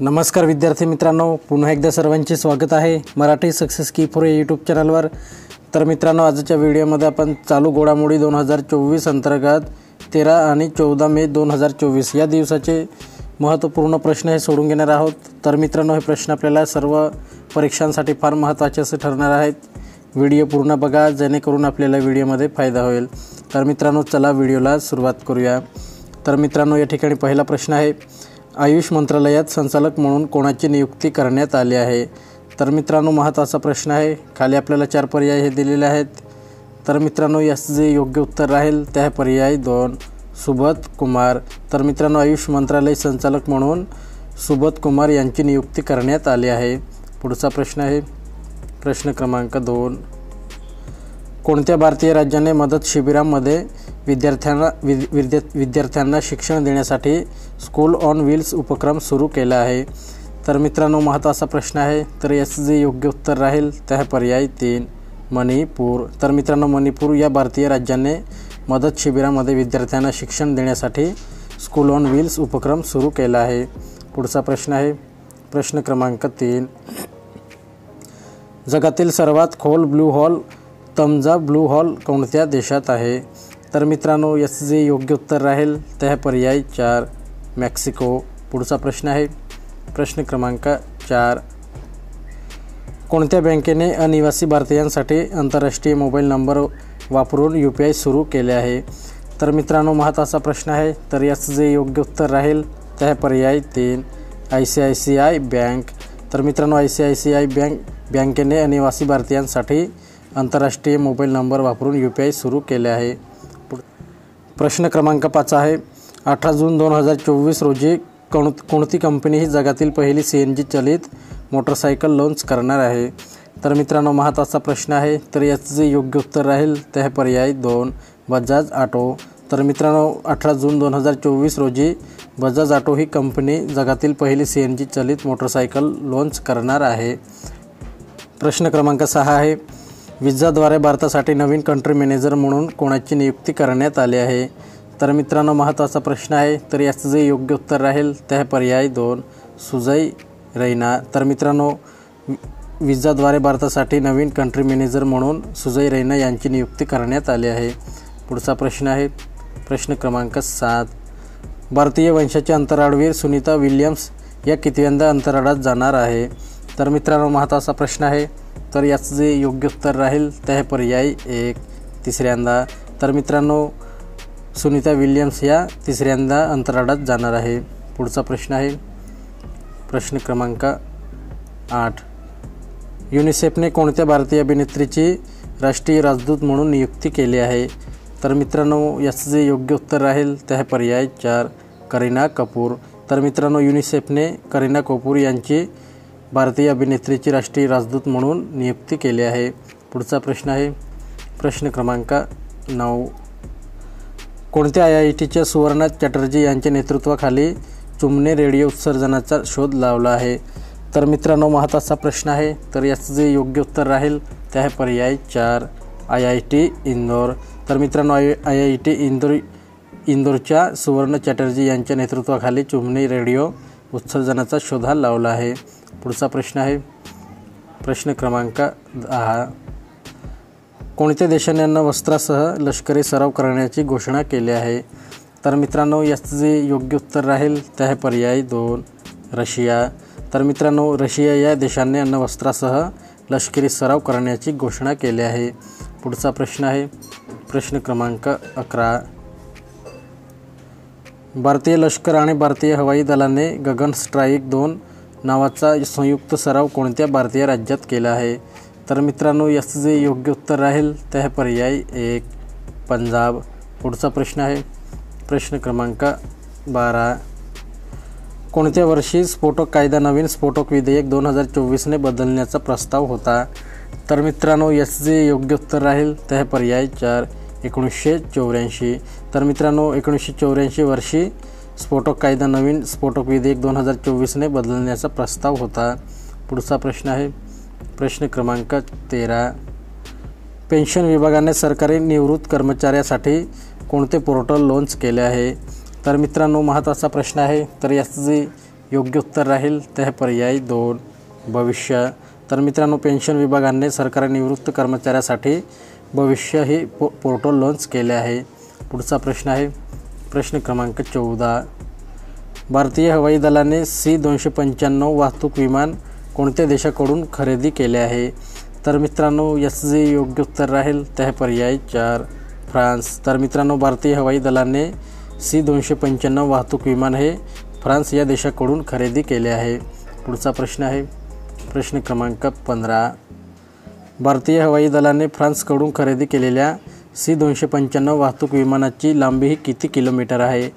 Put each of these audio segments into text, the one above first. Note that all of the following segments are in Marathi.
नमस्कार विद्यार्थी मित्रांनो, पुन्हा एकदा सर्वांचे स्वागत आहे मराठी सक्सेस की फॉर यूट्यूब चॅनलवर। तर मित्रांनो, आजच्या व्हिडिओमध्ये आपण चालू घडामोडी 2024 अंतर्गत 13 आणि 14 मे 2024 या दिवसाचे महत्त्वपूर्ण प्रश्न हे सोडून घेणार आहोत। तर मित्रांनो, हे प्रश्न आपल्याला सर्व परीक्षांसाठी फार महत्त्वाचे असे ठरणार आहेत। व्हिडिओ पूर्ण बघा जेणेकरून आपल्याला व्हिडिओमध्ये फायदा होईल। तर मित्रांनो, चला व्हिडिओला सुरुवात करूया। तर मित्रांनो, या ठिकाणी पहिला प्रश्न आहे, आयुष मंत्रालयात संचालक म्हणून कोणाची नियुक्ती करण्यात आली आहे? तर मित्रांनो, महत्त्वाचा प्रश्न आहे। खाली आपल्याला 4 पर्याय हे दिलेले आहेत। तर मित्रांनो, याचं जे योग्य उत्तर राहील ते आहे पर्याय 2 सुबोध कुमार। तर मित्रांनो, आयुष मंत्रालय संचालक म्हणून सुबोध कुमार यांची नियुक्ती करण्यात आली आहे। पुढचा प्रश्न आहे प्रश्न क्रमांक 2, कोणत्या भारतीय राज्याने मदत शिबिरांमध्ये विद्यार्थ्यांना शिक्षण देण्यासाठी स्कूल ऑन व्हील्स उपक्रम सुरू केला आहे? तर मित्रांनो, महत्त्वाचा प्रश्न आहे। तर याचं जे योग्य उत्तर राहील ते आहे पर्याय 3 मणिपूर। तर मित्रांनो, मणिपूर या भारतीय राज्याने मदत शिबिरामध्ये विद्यार्थ्यांना शिक्षण देण्यासाठी स्कूल ऑन व्हील्स उपक्रम सुरू केला आहे। पुढचा प्रश्न आहे प्रश्न क्रमांक 3, जगातील सर्वात खोल ब्लू हॉल तमजा ब्लू हॉल कोणत्या देशात आहे? तर मित्रांनो, याचं जे योग्य उत्तर राहील ते आहे पर्याय 4 मेक्सिको। पुढचा प्रश्न आहे प्रश्न क्रमांक 4, कोणत्या बँकेने अनिवासी भारतीयांसाठी आंतरराष्ट्रीय मोबाईल नंबर वापरून UPI सुरू केले आहे? तर मित्रांनो, महत्त्वाचा प्रश्न आहे। तर याचं जे योग्य उत्तर राहील ते आहे पर्याय 3 ICICI बँक। तर मित्रांनो, ICICI बँकेने अनिवासी भारतीयांसाठी आंतरराष्ट्रीय मोबाईल नंबर वापरून UPI सुरू केले आहे। प्रश्न क्रमांक 5 आहे, 18 जून 2024 रोजी कोणती कंपनी ही जगातील पहिली CNG चालित मोटरसायकल लॉन्च करणार आहे? तर मित्रांनो, महत्त्वाचा प्रश्न आहे। तर याचं जे योग्य उत्तर राहील ते आहे पर्याय 2 बजाज ऑटो। तर मित्रांनो, 18 जून 2024 रोजी बजाज ऑटो ही कंपनी जगातील पहिली CNG चालित मोटरसायकल लॉन्च करणार आहे। प्रश्न क्रमांक 6 आहे, विज्जाद्वारे भारतासाठी नवीन कंट्री मॅनेजर म्हणून कोणाची नियुक्ती करण्यात आली आहे? तर मित्रांनो, महत्त्वाचा प्रश्न आहे। तर याचं जे योग्य उत्तर राहील ते आहे पर्याय 2 सुजय रैना। तर मित्रांनो, विज्जाद्वारे भारतासाठी नवीन कंट्री मॅनेजर म्हणून सुजय रैना यांची नियुक्ती करण्यात आली आहे। पुढचा प्रश्न आहे प्रश्न क्रमांक 7, भारतीय वंशाची अंतराळवीर सुनीता विल्यम्स या कितव्यांदा अंतराळात जाणार आहे? तर मित्रांनो, महत्त्वाचा प्रश्न आहे। तर याचं जे योग्य उत्तर राहील ते आहे पर्याय 1 तिसऱ्यांदा। तर मित्रांनो, सुनीता विल्यम्स या तिसऱ्यांदा अंतराळात जाणार आहे। पुढचा प्रश्न आहे प्रश्न क्रमांक 8, युनिसेफने कोणत्या भारतीय अभिनेत्रीची राष्ट्रीय राजदूत म्हणून नियुक्ती केली आहे? तर मित्रांनो, याचं जे योग्य उत्तर राहील ते आहे पर्याय 4 करीना कपूर। तर मित्रांनो, युनिसेफने करीना कपूर यांची भारतीय अभिनेत्रीची राष्ट्रीय राजदूत म्हणून नियुक्ती केली आहे। पुढचा प्रश्न आहे प्रश्न क्रमांक 9, कोणत्या IITच्या सुवर्णा चॅटर्जी यांच्या नेतृत्वाखाली चुंबने रेडिओ उत्सर्जनाचा शोध लावला आहे? तर मित्रांनो, महत्त्वाचा प्रश्न आहे। तर याचं जे योग्य उत्तर राहील ते आहे पर्याय 4 IIT इंदोर। तर मित्रांनो, IIT इंदोरच्या सुवर्ण चॅटर्जी यांच्या नेतृत्वाखाली चुंबने रेडिओ उत्सर्जनाचा शोध लावला आहे। पुढचा प्रश्न आहे प्रश्न क्रमांक 10, कोणत्या देशाने अण्वस्त्रासह लष्करी सराव करण्याची घोषणा केली आहे? तर मित्रांनो, याचं जे योग्य उत्तर राहील ते आहे पर्याय 2 रशिया। तर मित्रांनो, रशिया या देशाने अण्वस्त्रासह लष्करी सराव करण्याची घोषणा केली आहे। पुढचा प्रश्न आहे प्रश्न क्रमांक 11, भारतीय लष्कर आणि भारतीय हवाई दलाने गगन स्ट्राईक 2 नावाचा संयुक्त सराव कोणत्या भारतीय राज्यात केला आहे? तर मित्रांनो, याचं जे योग्य उत्तर राहील ते आहे पर्याय 1 पंजाब। पुढचा प्रश्न आहे प्रश्न क्रमांक 12, कोणत्या वर्षी स्फोटक कायदा नवीन स्फोटक विधेयक 2024ने बदलण्याचा प्रस्ताव होता? तर मित्रांनो, याचं जे योग्य उत्तर राहील ते आहे पर्याय 4 1984। तर मित्रांनो, 1984 वर्षी स्फोटक कायदा नवीन स्फोटक विधेयक 2024ने बदलण्याचा प्रस्ताव होता। पुढचा प्रश्न आहे प्रश्न क्रमांक 13, पेन्शन विभागाने सरकारी निवृत्त कर्मचाऱ्यासाठी कोणते पोर्टल लॉन्च केले आहे? तर मित्रांनो महत्त्वाचा प्रश्न आहे। तर याचं जे योग्य उत्तर राहील ते आहे पर्याय 2 भविष्य। तर मित्रांनो, पेन्शन विभागाने सरकारी निवृत्त कर्मचाऱ्यासाठी भविष्य हे पोर्टल लॉन्च केले आहे। पुढचा प्रश्न आहे प्रश्न क्रमांक 14। भारतीय हवाई दलाने C-295 वाहतूक विमान कोणत्या देशाकडून खरेदी केले आहे? तर मित्रांनो, याचं जे योग्य उत्तर राहील ते आहे पर्याय 4 फ्रान्स। तर मित्रांनो, भारतीय हवाई दलाने C-295 वाहतूक विमान हे फ्रान्स या देशाकडून खरेदी केले आहे। पुढचा प्रश्न आहे प्रश्न क्रमांक 15। भारतीय हवाई दलाने फ्रान्सकडून खरेदी केलेल्या C-295 वाहतूक विमानाची लांबी ही किती किलोमीटर आहे?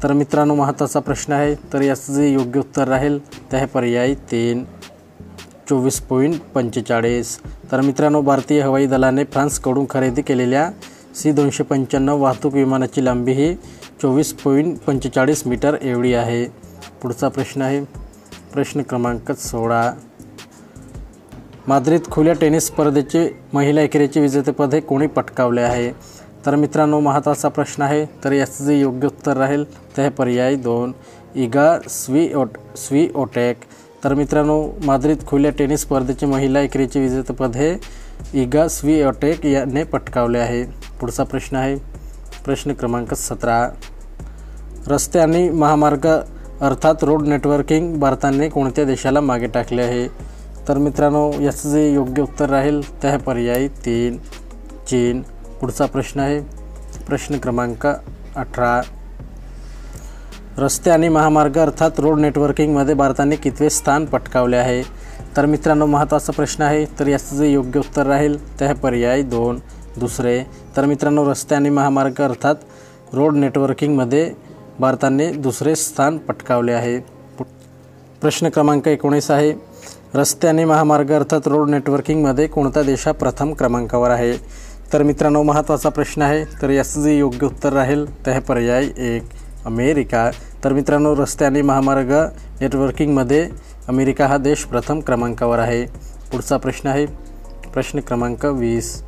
तर मित्रांनो, महत्त्वाचा प्रश्न आहे। तर याचं जे योग्य उत्तर राहील ते आहे पर्याय 3 24.45। तर मित्रांनो, भारतीय हवाई दलाने फ्रान्सकडून खरेदी केलेल्या C-295 वाहतूक विमानाची लांबी ही 24.45 मीटर एवढी आहे। पुढचा प्रश्न आहे प्रश्न क्रमांक 16। माद्रिद खुल्या टेनिस स्पर्धेचे महिला एकेरीचे विजेतेपद हे कोणी पटकावले आहे? तर मित्रांनो, महत्त्वाचा प्रश्न आहे। तर याचं जे योग्य उत्तर राहील ते आहे पर्याय 2 इगा स्विओटेक। तर मित्रांनो, माद्रिद खुल्या टेनिस स्पर्धेचे महिला एकेरीचे विजेतेपद हे इगा स्विओटेक याने पटकावले आहे। पुढचा प्रश्न आहे प्रश्न क्रमांक 17। रस्ते आणि महामार्ग अर्थात रोड नेटवर्किंग भारताने कोणत्या देशाला मागे टाकले आहे? तर मित्रांनो, याचं जे योग्य उत्तर राहील ते आहे पर्याय 3 चीन। पुढचा प्रश्न आहे प्रश्न क्रमांक 18। रस्ते आणि महामार्ग अर्थात रोड नेटवर्किंगमध्ये भारताने कितवे स्थान पटकावले आहे? तर मित्रांनो, महत्त्वाचा प्रश्न आहे। तर याचं जे योग्य उत्तर राहील ते आहे पर्याय 2 दुसरे। तर मित्रांनो, रस्ते आणि महामार्ग अर्थात रोड नेटवर्किंगमध्ये भारताने दुसरे स्थान पटकावले आहे। प्रश्न क्रमांक 19 आहे रस्ते आणि महामार्ग अर्थात रोड नेटवर्किंगमध्ये कोणता देश प्रथम क्रमांकावर आहे? तर मित्रांनो, महत्त्वाचा प्रश्न आहे। तर याचं जे योग्य उत्तर राहील ते आहे पर्याय 1 अमेरिका। तर मित्रांनो, रस्ते आणि महामार्ग नेटवर्किंगमध्ये अमेरिका हा देश प्रथम क्रमांकावर आहे। पुढचा प्रश्न आहे प्रश्न क्रमांक 20।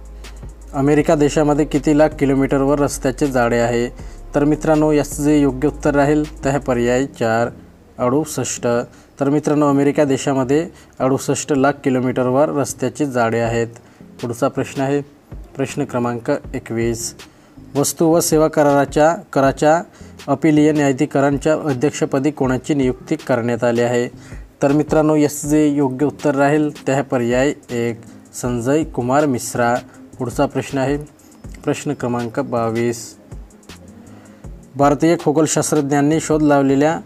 अमेरिका देशामध्ये किती लाख किलोमीटरवर रस्त्याचे जाळे आहे? तर मित्रांनो, याचं जे योग्य उत्तर राहील ते आहे पर्याय 4 68। तर मित्रांनो, अमेरिका देशामध्ये 68 लाख किलोमीटरवर रस्त्याचे जाळे आहेत। पुढचा प्रश्न आहे प्रश्न क्रमांक 21। वस्तू व सेवा कराच्या अपीलीय न्यायाधिकरणाच्या अध्यक्षपदी कोणाची नियुक्ती करण्यात आली आहे? तर मित्रांनो, याचं जे योग्य उत्तर राहील ते आहे पर्याय 1 संजय कुमार मिश्रा। पुढचा प्रश्न आहे प्रश्न क्रमांक 22। भारतीय खगोलशास्त्रज्ञांनी शोध लावलेल्या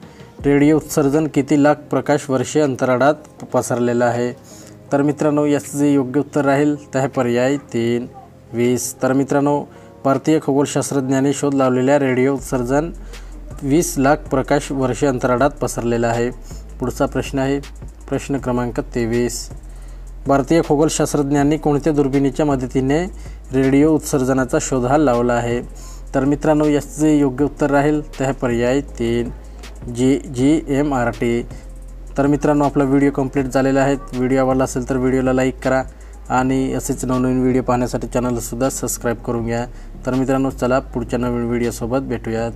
रेडिओ उत्सर्जन किती लाख प्रकाश वर्षे अंतराळात पसरलेलं आहे? तर मित्रांनो, याचं जे योग्य उत्तर राहील ते आहे पर्याय 3 20। तर मित्रांनो, भारतीय खगोलशास्त्रज्ञांनी शोध लावलेल्या रेडिओ उत्सर्जन 20 लाख प्रकाश वर्षे अंतराळात पसरलेलं आहे। पुढचा प्रश्न आहे प्रश्न क्रमांक 23। भारतीय खगोलशास्त्रज्ञांनी कोणत्या दुर्बिणीच्या मदतीने रेडिओ उत्सर्जनाचा शोध लावला आहे? तर मित्रांनो, याचं जे योग्य उत्तर राहील ते आहे पर्याय 3 GMRT। तर मित्रांनो, आपला व्हिडिओ कंप्लीट झालेला आहे। व्हिडिओ आवडला असेल तर व्हिडिओला लाईक करा आणि असेच नवनवीन व्हिडिओ पाहण्यासाठी चॅनलसुद्धा सबस्क्राईब करून घ्या। तर मित्रांनो, चला पुढच्या नवीन व्हिडिओसोबत भेटूयात।